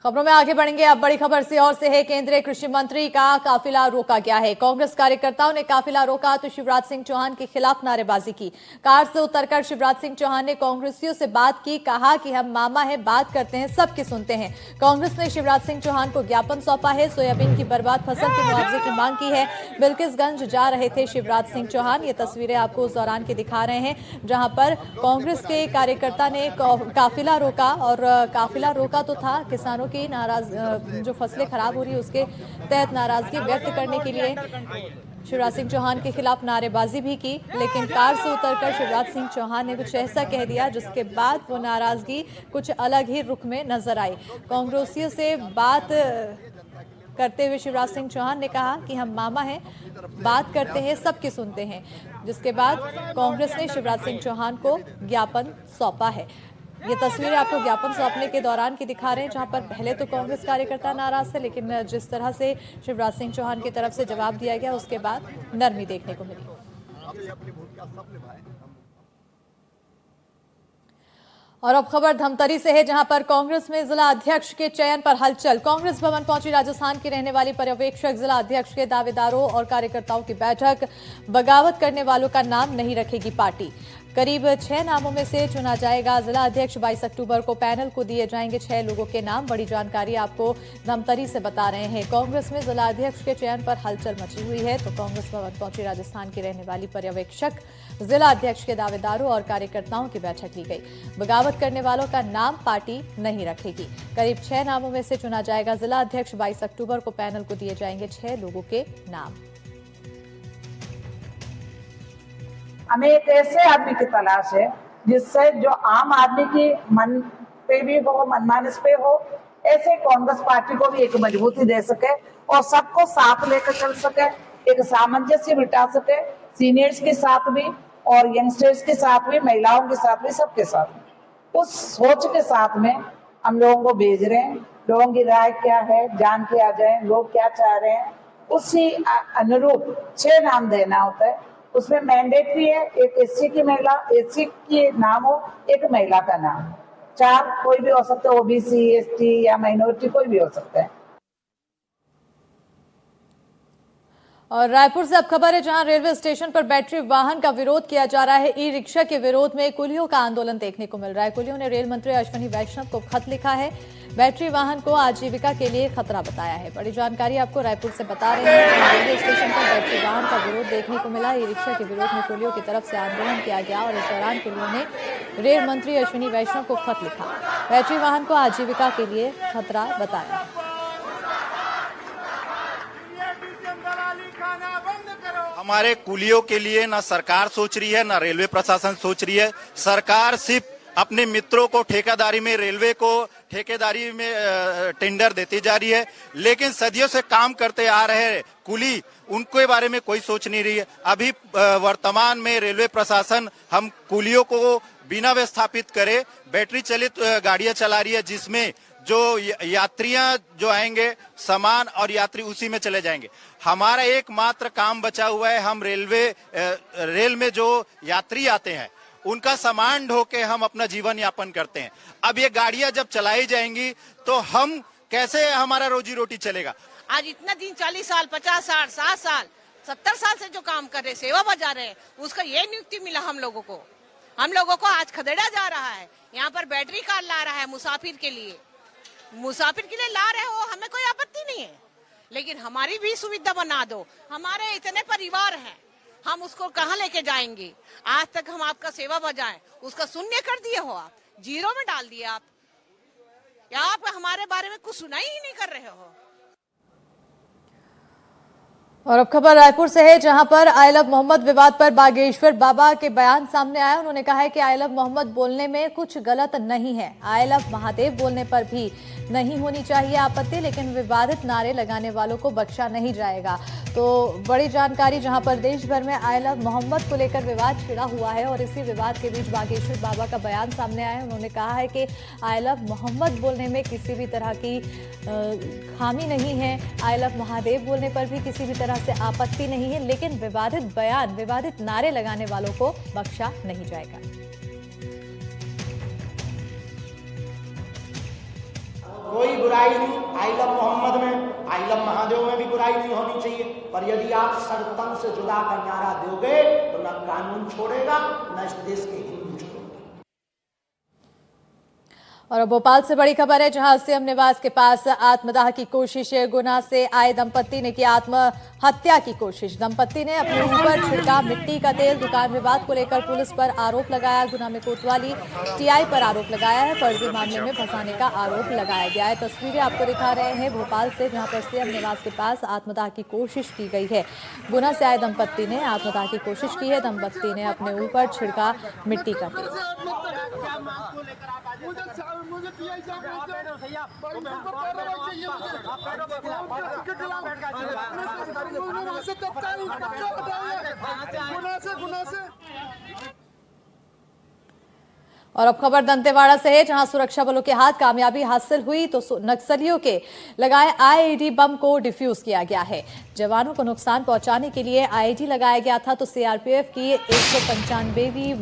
खबरों में आगे बढ़ेंगे। अब बड़ी खबर से और से है, केंद्रीय कृषि मंत्री का काफिला रोका गया है। कांग्रेस कार्यकर्ताओं ने काफिला रोका तो शिवराज सिंह चौहान के खिलाफ नारेबाजी की। कार से उतरकर शिवराज सिंह चौहान ने कांग्रेसियों से बात की, कहा कि हम मामा हैं, बात करते हैं, सबकी सुनते हैं। कांग्रेस ने शिवराज सिंह चौहान को ज्ञापन सौंपा है। सोयाबीन की बर्बाद फसल के मुआवजे की मांग की है। बिल्किसगंज जा रहे थे शिवराज सिंह चौहान। ये तस्वीरें आपको उस दौरान की दिखा रहे हैं जहां पर कांग्रेस के कार्यकर्ता ने काफिला रोका, और काफिला रोका तो था किसानों की जो फसलें खराब हो रही है उसके तहत नाराजगी व्यक्त करने के लिए शिवराज सिंह चौहान के खिलाफ नारेबाजी भी की। लेकिन कार से उतरकर शिवराज सिंह चौहान ने कुछ ऐसा कह दिया जिसके बाद वो नाराजगी कुछ अलग ही रुख में नजर आई। कांग्रेसियों से बात करते हुए शिवराज सिंह चौहान ने कहा कि हम मामा हैं, बात करते हैं, सबकी सुनते हैं। जिसके बाद कांग्रेस ने शिवराज सिंह चौहान को ज्ञापन सौंपा है। ये तस्वीरें आपको ज्ञापन सौंपने के दौरान की दिखा रहे हैं जहां पर पहले तो कांग्रेस कार्यकर्ता नाराज थे, लेकिन जिस तरह से शिवराज सिंह चौहान की तरफ से जवाब दिया गया उसके बाद नरमी देखने को मिली। और अब खबर धमतरी से है जहां पर कांग्रेस में जिला अध्यक्ष के चयन पर हलचल। कांग्रेस भवन पहुंची राजस्थान की रहने वाली पर्यवेक्षक जिला अध्यक्ष के दावेदारों और कार्यकर्ताओं की बैठक। बगावत करने वालों का नाम नहीं रखेगी पार्टी। करीब 6 नामों में से चुना जाएगा जिला अध्यक्ष। 22 अक्टूबर को पैनल को दिए जाएंगे 6 लोगों के नाम। बड़ी जानकारी आपको धमतरी से बता रहे हैं। कांग्रेस में जिला अध्यक्ष के चयन पर हलचल मची हुई है। तो कांग्रेस भवन पहुंची राजस्थान की रहने वाली पर्यवेक्षक जिला अध्यक्ष के दावेदारों और कार्यकर्ताओं की बैठक ली गई। बगावत करने वालों का नाम पार्टी नहीं रखेगी। करीब 6 नामों में से चुना जाएगा जिला अध्यक्ष। 22 अक्टूबर को पैनल को दिए जाएंगे 6 लोगों के नाम। हमें एक ऐसे आदमी की तलाश है जिससे जो आम आदमी की मन पे भी हो, मनमानस पे हो, ऐसे कांग्रेस पार्टी को भी एक मजबूती दे सके और सबको साथ लेकर चल सके, एक सामंजस्य बिठा सके, सीनियर्स के साथ भी और यंगस्टर्स के साथ भी, महिलाओं के साथ भी, सबके साथ। उस सोच के साथ में हम लोगों को भेज रहे हैं। लोगों की राय क्या है जान के आ जाए, लोग क्या चाह रहे हैं, उसी अनुरूप 6 नाम देना होता है। उसमें मैंडेटरी है, एक एससी की महिला, एससी की नाम हो, एक महिला का नाम। 4 कोई भी हो सकता है, ओबीसी, एसटी या माइनॉरिटी कोई भी हो सकता है। और रायपुर से अब खबर है जहां रेलवे स्टेशन पर बैटरी वाहन का विरोध किया जा रहा है। ई रिक्शा के विरोध में कुलियों का आंदोलन देखने को मिल रहा है। कुलियों ने रेल मंत्री अश्विनी वैष्णव को खत लिखा है। बैटरी वाहन को आजीविका के लिए खतरा बताया है। बड़ी जानकारी आपको रायपुर से बता रहे हैं। रेलवे स्टेशन पर बैटरी वाहन का विरोध देखने को मिला। ई रिक्शा के विरोध में कुलियों की तरफ से आंदोलन किया गया और इस दौरान कुलियों ने रेल मंत्री अश्विनी वैष्णव को खत लिखा। बैटरी वाहन को आजीविका के लिए खतरा बताया। हमारे कुलियों के लिए ना सरकार सोच रही है, ना रेलवे प्रशासन सोच रही है। सरकार सिर्फ अपने मित्रों को ठेकेदारी में, रेलवे को ठेकेदारी में टेंडर देती जा रही है, लेकिन सदियों से काम करते आ रहे कुली, उनके बारे में कोई सोच नहीं रही है। अभी वर्तमान में रेलवे प्रशासन हम कुलियों को बिना विस्थापित करे बैटरी चलित गाड़ियां चला रही है, जिसमें जो यात्रियां जो आएंगे, सामान और यात्री उसी में चले जाएंगे। हमारा एकमात्र काम बचा हुआ है, हम रेल में जो यात्री आते हैं उनका सामान ढो के हम अपना जीवन यापन करते हैं। अब ये गाड़ियां जब चलाई जाएंगी तो हम कैसे, हमारा रोजी रोटी चलेगा। आज इतना दिन 40 साल, 50 साल, 60 साल, 70 साल से जो काम कर रहे, सेवा बजा रहे हैं, उसका ये नियुक्ति मिला हम लोगों को। हम लोगों को आज खदेड़ा जा रहा है। यहाँ पर बैटरी कार ला रहा है मुसाफिर के लिए ला रहे हो, हमें कोई आपत्ति नहीं है, लेकिन हमारी भी सुविधा बना दो। हमारे इतने परिवार हैं, हम उसको कहाँ लेके जाएंगे। आज तक हम आपका सेवा बजाएं, उसका शून्य कर दिए हो, आप जीरो में डाल दिए आप, या आप हमारे बारे में कुछ सुनाई ही नहीं कर रहे हो। और अब खबर रायपुर से है जहां पर आई लव मोहम्मद विवाद पर बागेश्वर बाबा के बयान सामने आए। उन्होंने कहा है कि आई लव मोहम्मद बोलने में कुछ गलत नहीं है, आई लव महादेव बोलने पर भी नहीं होनी चाहिए आपत्ति, लेकिन विवादित नारे लगाने वालों को बख्शा नहीं जाएगा। तो बड़ी जानकारी जहां पर देश भर में आई लव मोहम्मद को लेकर विवाद छिड़ा हुआ है और इसी विवाद के बीच बागेश्वर बाबा का बयान सामने आया है। उन्होंने कहा है कि आई लव मोहम्मद बोलने में किसी भी तरह की खामी नहीं है, आई लव महादेव बोलने पर भी किसी भी तरह से आपत्ति नहीं है, लेकिन विवादित बयान, विवादित नारे लगाने वालों को बख्शा नहीं जाएगा। कोई बुरा बुराई नहीं, आई लव मोहम्मद में, आई लव महादेव में भी बुराई नहीं होनी चाहिए। पर यदि आप सरतन से जुदा का नारा दोगे तो न कानून छोड़ेगा न इस देश के हिंदू छोड़ेंगे। और अब भोपाल से बड़ी खबर है, जहां सीएम निवास के पास आत्मदाह की कोशिश। गुना से आए दंपत्ति ने की आत्महत्या की कोशिश। दंपत्ति ने अपने ऊपर छिड़का मिट्टी का तेल। दुकान विवाद को लेकर पुलिस पर आरोप लगाया। गुना में कोतवाली टीआई पर आरोप लगाया है। फर्जी मामले में फंसाने का आरोप लगाया गया है। तस्वीरें आपको दिखा रहे हैं भोपाल से, जहां पर सीएम निवास के पास आत्मदाह की कोशिश की गई है। गुना से आए दंपत्ति ने आत्मदाह की कोशिश की है। दंपत्ति ने अपने ऊपर छिड़का मिट्टी का तेल। मुझे पीआई साहब गुना से। और अब खबर दंतेवाड़ा से है, जहां सुरक्षा बलों के हाथ कामयाबी हासिल हुई तो नक्सलियों के लगाए आईईडी बम को डिफ्यूज किया गया है। जवानों को नुकसान पहुंचाने के लिए आईईडी लगाया गया था, तो सीआरपीएफ की 195वीं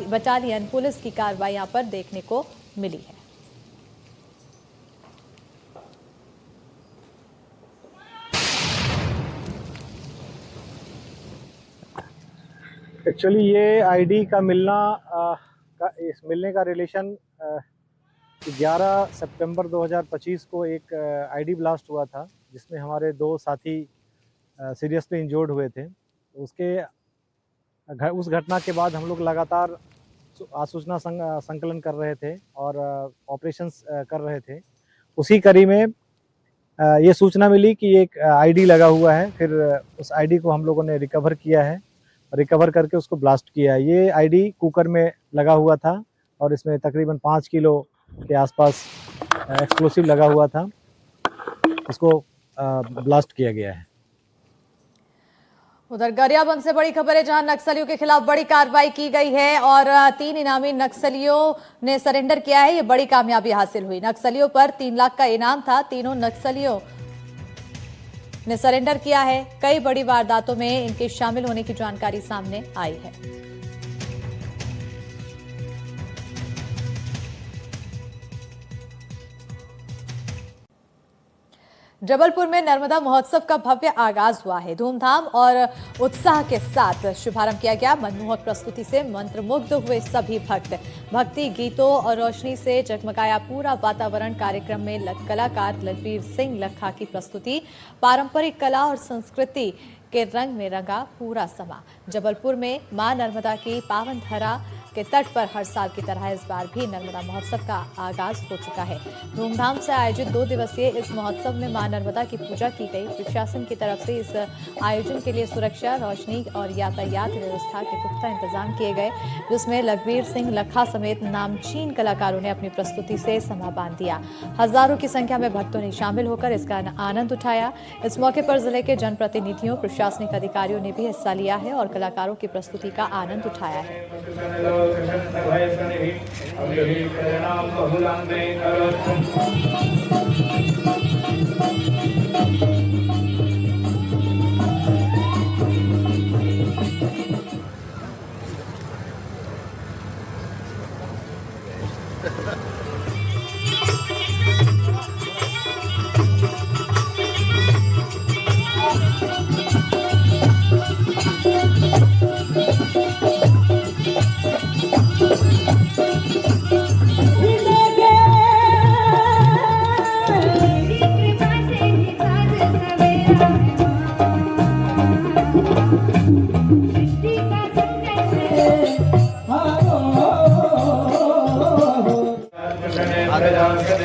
बटालियन पुलिस की कार्रवाई यहां पर देखने को मिली है। एक्चुअली ये आईडी का मिलने का रिलेशन 11 सितंबर 2025 को एक आईडी ब्लास्ट हुआ था, जिसमें हमारे 2 साथी सीरियसली इंजर्ड हुए थे। उस घटना के बाद हम लोग लगातार आसूचना संकलन कर रहे थे और ऑपरेशंस कर रहे थे। उसी कड़ी में ये सूचना मिली कि एक आईडी लगा हुआ है। फिर उस आईडी को हम लोगों ने रिकवर किया है, रिकवर करके उसको ब्लास्ट किया है। ये आईडी कुकर में लगा हुआ था और इसमें तकरीबन 5 किलो के आसपास एक्सप्लोसिव लगा हुआ था। इसको ब्लास्ट किया गया है। उधर गरियाबंद से बड़ी खबर है, जहां नक्सलियों के खिलाफ बड़ी कार्रवाई की गई है और 3 इनामी नक्सलियों ने सरेंडर किया है। ये बड़ी कामयाबी हासिल हुई। नक्सलियों पर 3 लाख का इनाम था। तीनों नक्सलियों ने सरेंडर किया है। कई बड़ी वारदातों में इनके शामिल होने की जानकारी सामने आई है। जबलपुर में नर्मदा महोत्सव का भव्य आगाज हुआ है। धूमधाम और उत्साह के साथ शुभारंभ किया गया। मनमोहक प्रस्तुति से मंत्रमुग्ध हुए सभी भक्त। भक्ति गीतों और रोशनी से जगमगाया पूरा वातावरण। कार्यक्रम में कलाकार लखबीर सिंह लखा की प्रस्तुति। पारंपरिक कला और संस्कृति के रंग में रंगा पूरा समा। जबलपुर में मां नर्मदा की पावन धरा के तट पर हर साल की तरह इस बार भी नर्मदा महोत्सव का आगाज हो चुका है। धूमधाम से आयोजित 2 दिवसीय इस महोत्सव में मां नर्मदा की पूजा की गई। प्रशासन की तरफ से इस आयोजन के लिए सुरक्षा, रोशनी और यातायात व्यवस्था के पुख्ता इंतजाम किए गए, जिसमें लखबीर सिंह लखा समेत नामचीन कलाकारों ने अपनी प्रस्तुति से समा बांध दिया। हजारों की संख्या में भक्तों ने शामिल होकर इसका आनंद उठाया। इस मौके पर जिले के जनप्रतिनिधियों, प्रशासनिक अधिकारियों ने भी हिस्सा लिया है और कलाकारों की प्रस्तुति का आनंद उठाया है। आगे जाकर